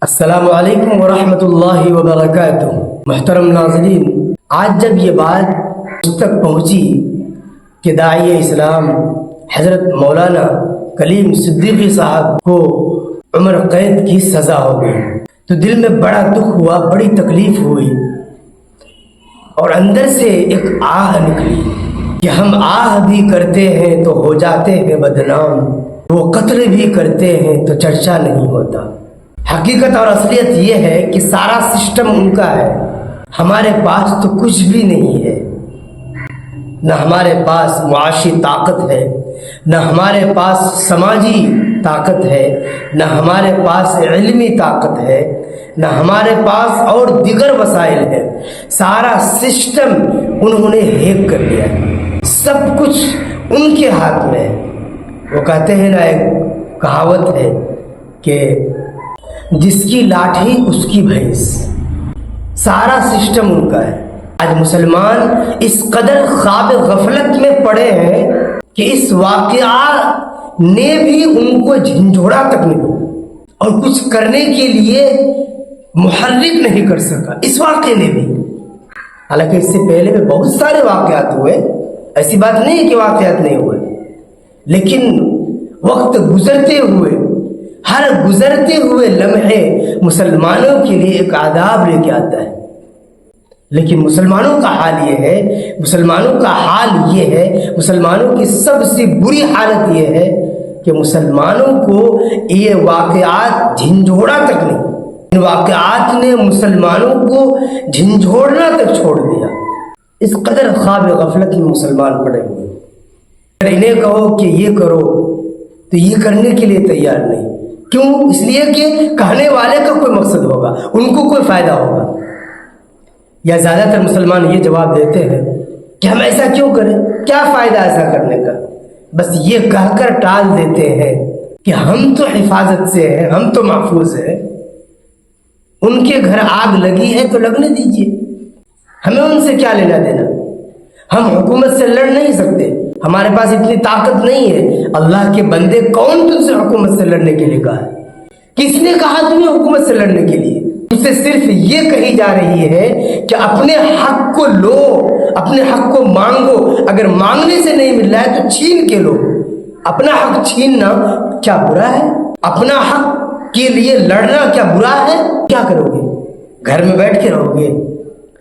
السلام علیکم ورحمۃ اللہ وبرکاتہ۔ محترم ناظرین، آج جب یہ بات مجھ تک پہنچی کہ داعی اسلام حضرت مولانا کلیم صدیقی صاحب کو عمر قید کی سزا ہو گئی تو دل میں بڑا دکھ ہوا، بڑی تکلیف ہوئی اور اندر سے ایک آہ نکلی کہ ہم آہ بھی کرتے ہیں تو ہو جاتے ہیں بدنام، وہ قتل بھی کرتے ہیں تو چرچا نہیں ہوتا۔ حقیقت اور اصلیت یہ ہے کہ سارا سسٹم ان کا ہے، ہمارے پاس تو کچھ بھی نہیں ہے، نہ ہمارے پاس معاشی طاقت ہے، نہ ہمارے پاس سماجی طاقت ہے، نہ ہمارے پاس علمی طاقت ہے، نہ ہمارے پاس اور دیگر وسائل ہے۔ سارا سسٹم انہوں نے ہیک کر لیا ہے، سب کچھ ان کے ہاتھ میں ہے۔ وہ کہتے ہیں نا، ایک کہاوت ہے کہ جس کی لاٹھی اس کی بھینس، سارا سسٹم ان کا ہے۔ آج مسلمان اس قدر خواب غفلت میں پڑے ہیں کہ اس واقعہ نے بھی ان کو جھنجھوڑا تک نہیں اور کچھ کرنے کے لیے محرک نہیں کر سکا، اس واقعے نے بھی۔ حالانکہ اس سے پہلے بھی بہت سارے واقعات ہوئے، ایسی بات نہیں ہے کہ واقعات نہیں ہوئے، لیکن وقت گزرتے ہوئے، ہر گزرتے ہوئے لمحے مسلمانوں کے لیے ایک عذاب لے کے آتا ہے۔ لیکن مسلمانوں کا حال یہ ہے، مسلمانوں کی سب سے بری حالت یہ ہے کہ مسلمانوں کو یہ واقعات جھنجھوڑا تک نہیں، ان واقعات نے مسلمانوں کو جھنجھوڑنا تک چھوڑ دیا۔ اس قدر خواب غفلت میں مسلمان پڑے ہوئے، اگر انہیں کہو کہ یہ کرو تو یہ کرنے کے لیے تیار نہیں۔ کیوں؟ اس لیے کہ کہنے والے کا کوئی مقصد ہوگا، ان کو کوئی فائدہ ہوگا۔ یا زیادہ تر مسلمان یہ جواب دیتے ہیں کہ ہم ایسا کیوں کریں، کیا فائدہ ایسا کرنے کا، بس یہ کہہ کر ٹال دیتے ہیں کہ ہم تو حفاظت سے ہیں، ہم تو محفوظ ہیں، ان کے گھر آگ لگی ہے تو لگنے دیجیے، ہمیں ان سے کیا لینا دینا۔ ہم حکومت سے لڑ نہیں سکتے، ہمارے پاس اتنی طاقت نہیں ہے۔ اللہ کے بندے، کون تم سے حکومت سے لڑنے کے لیے کہا ہے؟ کس نے کہا تمہیں حکومت سے لڑنے کے لیے؟ تم سے صرف یہ کہی جا رہی ہے کہ اپنے حق کو لو، اپنے حق کو مانگو، اگر مانگنے سے نہیں مل رہا ہے تو چھین کے لو۔ اپنا حق چھیننا کیا برا ہے؟ اپنا حق کے لیے لڑنا کیا برا ہے؟ کیا کرو گے؟ گھر میں بیٹھ کے رہو گے؟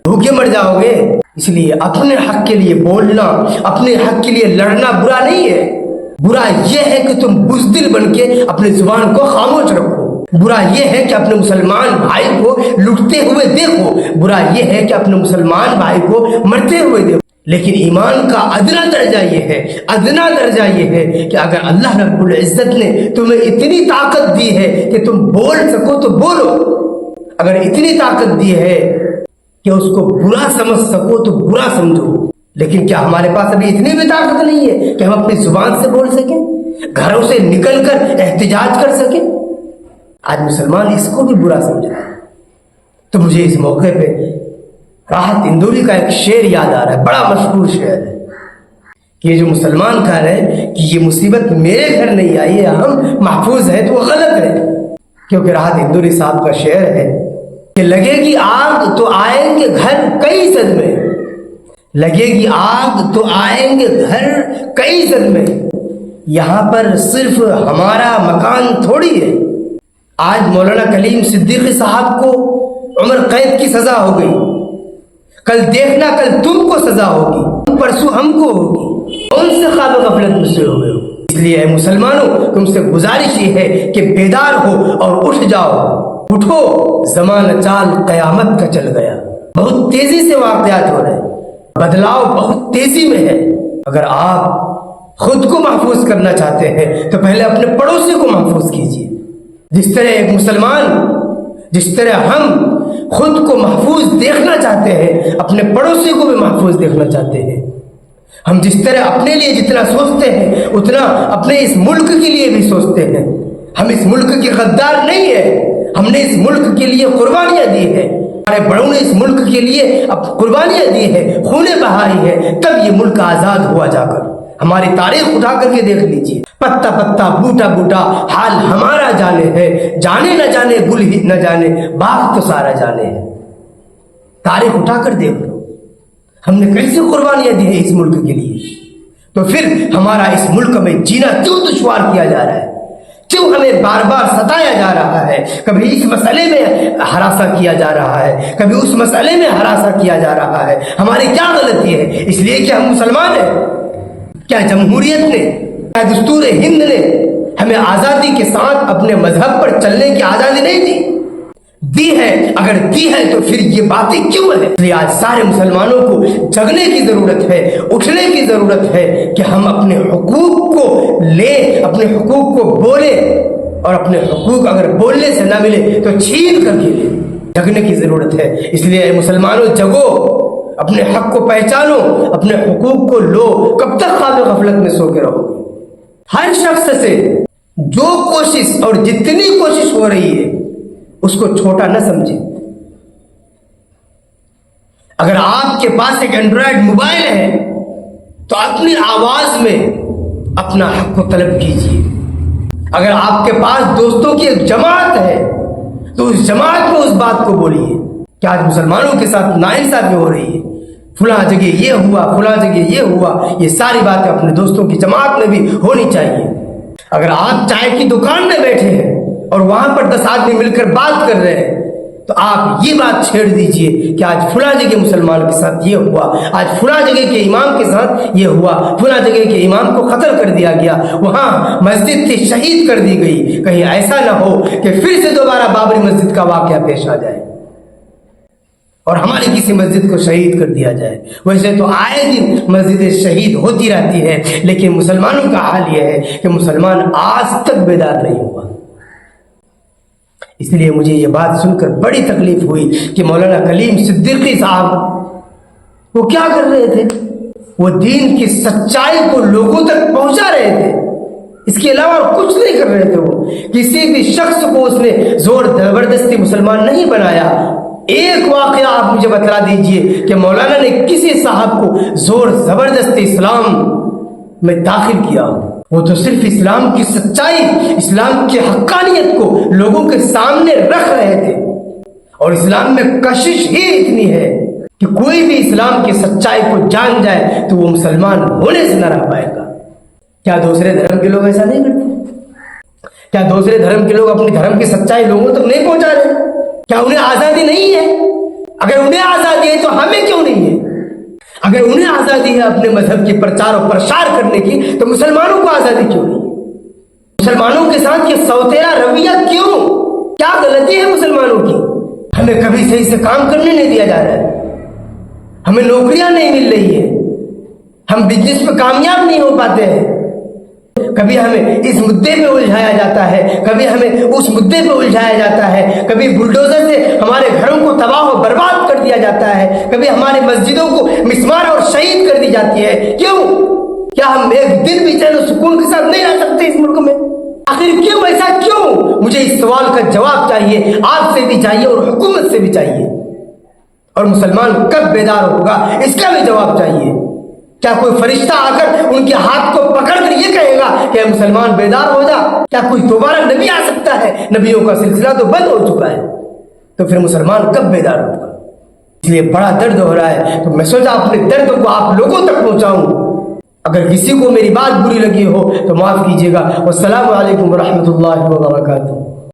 بھوکے مر جاؤ گے؟ اس لیے اپنے حق کے لیے بولنا، اپنے حق کے لیے لڑنا برا نہیں ہے۔ برا یہ ہے کہ تم بزدل بن کے اپنی زبان کو خاموش رکھو۔ برا یہ ہے کہ اپنے مسلمان بھائی کو لٹتے ہوئے دیکھو، برا یہ ہے کہ اپنے مسلمان بھائی کو مرتے ہوئے دیکھو۔ لیکن ایمان کا ادنا درجہ یہ ہے کہ اگر اللہ رب العزت نے تمہیں اتنی طاقت دی ہے کہ تم بول سکو تو بولو، اگر اتنی طاقت دی ہے کہ اس کو برا سمجھ سکو تو برا سمجھو۔ لیکن کیا ہمارے پاس ابھی اتنی بھی طاقت نہیں ہے کہ ہم اپنی زبان سے بول سکیں، گھروں سے نکل کر احتجاج کر سکیں؟ آج مسلمان اس کو بھی برا سمجھتا ہے۔ تو مجھے اس موقع پہ راحت اندوری کا ایک شعر یاد آ رہا ہے، بڑا مشہور شعر ہے کہ یہ جو مسلمان کہہ رہے ہیں کہ یہ مصیبت میرے گھر نہیں آئی ہے، ہم محفوظ ہیں، تو وہ غلط ہے۔ کیونکہ راحت اندوری صاحب کا شعر ہے کہ لگے گی آگ تو آئیں گے گھر کئی صدمے، لگے گی آگ تو آئیں گے گھر کئی صدمے، یہاں پر صرف ہمارا مکان تھوڑی ہے۔ آج مولانا کلیم صدیقی صاحب کو عمر قید کی سزا ہو گئی، کل دیکھنا کل تم کو سزا ہوگی، پرسوں ہم کو ہوگی۔ کون سے خواب غفلت میں سے ہو گئے ہو؟ اس لیے اے مسلمانوں، تم سے گزارش یہ ہے کہ بیدار ہو اور اٹھ جاؤ، اٹھو، زمانہ چال قیامت کا چل گیا۔ بہت تیزی سے واقعات ہو رہے ہیں، بدلاؤ بہت تیزی میں ہے۔ اگر آپ خود کو محفوظ کرنا چاہتے ہیں تو پہلے اپنے پڑوسی کو محفوظ کیجیے۔ جس طرح ایک مسلمان، جس طرح ہم خود کو محفوظ دیکھنا چاہتے ہیں، اپنے پڑوسی کو بھی محفوظ دیکھنا چاہتے ہیں۔ ہم جس طرح اپنے لیے جتنا سوچتے ہیں اتنا اپنے اس ملک کے لیے بھی سوچتے ہیں۔ ہم اس ملک کے غدار نہیں ہیں، ہم نے اس ملک کے لیے قربانیاں دی ہیں، ہمارے بڑوں نے اس ملک کے لیے قربانیاں دی ہیں، خونیں بہائی ہیں، تب یہ ملک آزاد ہوا جا کر۔ ہماری تاریخ اٹھا کر کے دیکھ لیجیے، پتا پتا بوٹا بوٹا حال ہمارا جانے ہے، جانے نہ جانے گل ہی نہ جانے باغ تو سارا جانے ہے۔ تاریخ اٹھا کر دیکھ لو، ہم نے کیسے قربانیاں دی ہیں اس ملک کے لیے، تو پھر ہمارا اس ملک میں جینا کیوں دشوار کیا جا رہا ہے، کیوں ہمیں بار بار ستایا جا رہا ہے، کبھی اس مسئلے میں ہراساں کیا جا رہا ہے، کبھی اس مسئلے میں ہراساں کیا جا رہا ہے۔ ہماری کیا غلطی ہے؟ اس لیے کہ ہم مسلمان ہیں؟ کیا جمہوریت نے، کیا دستور ہند نے ہمیں آزادی کے ساتھ اپنے مذہب پر چلنے کی آزادی نہیں دی ہے؟ اگر دی ہے تو پھر یہ باتیں کیوں ہیں؟ اس لیے آج سارے مسلمانوں کو جگنے کی ضرورت ہے، اٹھنے کی ضرورت ہے کہ ہم اپنے حقوق کو لیں، اپنے حقوق کو بولیں، اور اپنے حقوق اگر بولنے سے نہ ملے تو چھین کر کے لیں۔ جگنے کی ضرورت ہے۔ اس لیے اے مسلمانوں جگو، اپنے حق کو پہچانو، اپنے حقوق کو لو۔ کب تک خواب غفلت میں سو کے رہو؟ ہر شخص سے جو کوشش اور جتنی کوشش ہو رہی ہے اس کو چھوٹا نہ سمجھے۔ اگر آپ کے پاس ایک اینڈرائڈ موبائل ہے تو اپنی آواز میں اپنا حق کو طلب کیجیے۔ اگر آپ کے پاس دوستوں کی ایک جماعت ہے تو اس جماعت میں اس بات کو بولیے کہ آج مسلمانوں کے ساتھ ناانصافی ہو رہی ہے، فلاں جگہ یہ ہوا، فلاں جگہ یہ ہوا۔ یہ ساری باتیں اپنے دوستوں کی جماعت میں بھی ہونی چاہیے۔ اگر آپ چائے کی دکان میں بیٹھے ہیں اور وہاں پر 10 آدمی مل کر بات کر رہے ہیں تو آپ یہ بات چھیڑ دیجئے کہ آج فلاں جگہ مسلمان کے ساتھ یہ ہوا، آج فلاں جگہ کے امام کے ساتھ یہ ہوا، فلاں جگہ کے امام کو قتل کر دیا گیا، وہاں مسجد تھی شہید کر دی گئی۔ کہیں ایسا نہ ہو کہ پھر سے دوبارہ بابری مسجد کا واقعہ پیش آ جائے اور ہماری کسی مسجد کو شہید کر دیا جائے۔ ویسے تو آئے دن مسجدیں شہید ہوتی رہتی ہے، لیکن مسلمانوں کا حال یہ ہے کہ مسلمان آج تک بیدار نہیں ہوا۔ اس لیے مجھے یہ بات سن کر بڑی تکلیف ہوئی کہ مولانا کلیم صدیقی صاحب وہ کیا کر رہے تھے؟ وہ دین کی سچائی کو لوگوں تک پہنچا رہے تھے، اس کے علاوہ کچھ نہیں کر رہے تھے۔ وہ کسی بھی شخص کو اس نے زور زبردستی مسلمان نہیں بنایا۔ ایک واقعہ آپ مجھے بتلا دیجئے کہ مولانا نے کسی صاحب کو زور زبردستی اسلام میں داخل کیا ہو۔ وہ تو صرف اسلام کی سچائی، اسلام کی حقانیت کو لوگوں کے سامنے رکھ رہے تھے، اور اسلام میں کشش ہی اتنی ہے کہ کوئی بھی اسلام کی سچائی کو جان جائے تو وہ مسلمان ہونے سے نہ رہ پائے گا۔ کیا دوسرے دھرم کے لوگ ایسا نہیں کرتے؟ کیا دوسرے دھرم کے لوگ اپنے دھرم کی سچائی لوگوں تک نہیں پہنچا رہے؟ کیا انہیں آزادی نہیں ہے؟ اگر انہیں آزادی ہے تو ہمیں کیوں نہیں ہے؟ اگر انہیں آزادی ہے اپنے مذہب کی پرچار و پرسار کرنے کی تو مسلمانوں کو آزادی کیوں نہیں؟ مسلمانوں کے ساتھ یہ سوتیرا رویہ کیوں؟ کیا غلطی ہے مسلمانوں کی؟ ہمیں کبھی صحیح سے کام کرنے نہیں دیا جا رہا ہے، ہمیں نوکریاں نہیں مل رہی ہیں، ہم بزنس میں کامیاب نہیں ہو پاتے ہیں، کبھی ہمیں اس مدعے پہ الجھایا جاتا ہے، کبھی ہمیں اس مدعے پہ الجھایا جاتا ہے، کبھی بلڈوزر سے ہمارے گھروں کو تباہ و برباد کر دیا جاتا ہے، کبھی ہماری مسجدوں کو مسمار اور شہید کر دی جاتی ہے۔ کیوں؟ کیا ہم ایک دن بھی چین و سکون کے ساتھ نہیں رہ سکتے اس ملک میں؟ آخر کیوں ایسا کیوں؟ مجھے اس سوال کا جواب چاہیے، آپ سے بھی چاہیے اور حکومت سے بھی چاہیے، اور مسلمان کب بیدار ہوگا اس کا بھی جواب چاہیے۔ کیا کوئی فرشتہ آ کر ان کے ہاتھ کو پکڑ کر یہ کہے گا کہ مسلمان بیدار ہو جا؟ کیا کوئی دوبارہ نبی آ سکتا ہے؟ نبیوں کا سلسلہ تو بند ہو چکا ہے، تو پھر مسلمان کب بیدار ہوگا؟ اس لیے بڑا درد ہو رہا ہے، تو میں سوچا اپنے درد کو آپ لوگوں تک پہنچاؤں۔ اگر کسی کو میری بات بری لگی ہو تو معاف کیجیے گا۔ والسلام علیکم ورحمۃ اللہ وبرکاتہ۔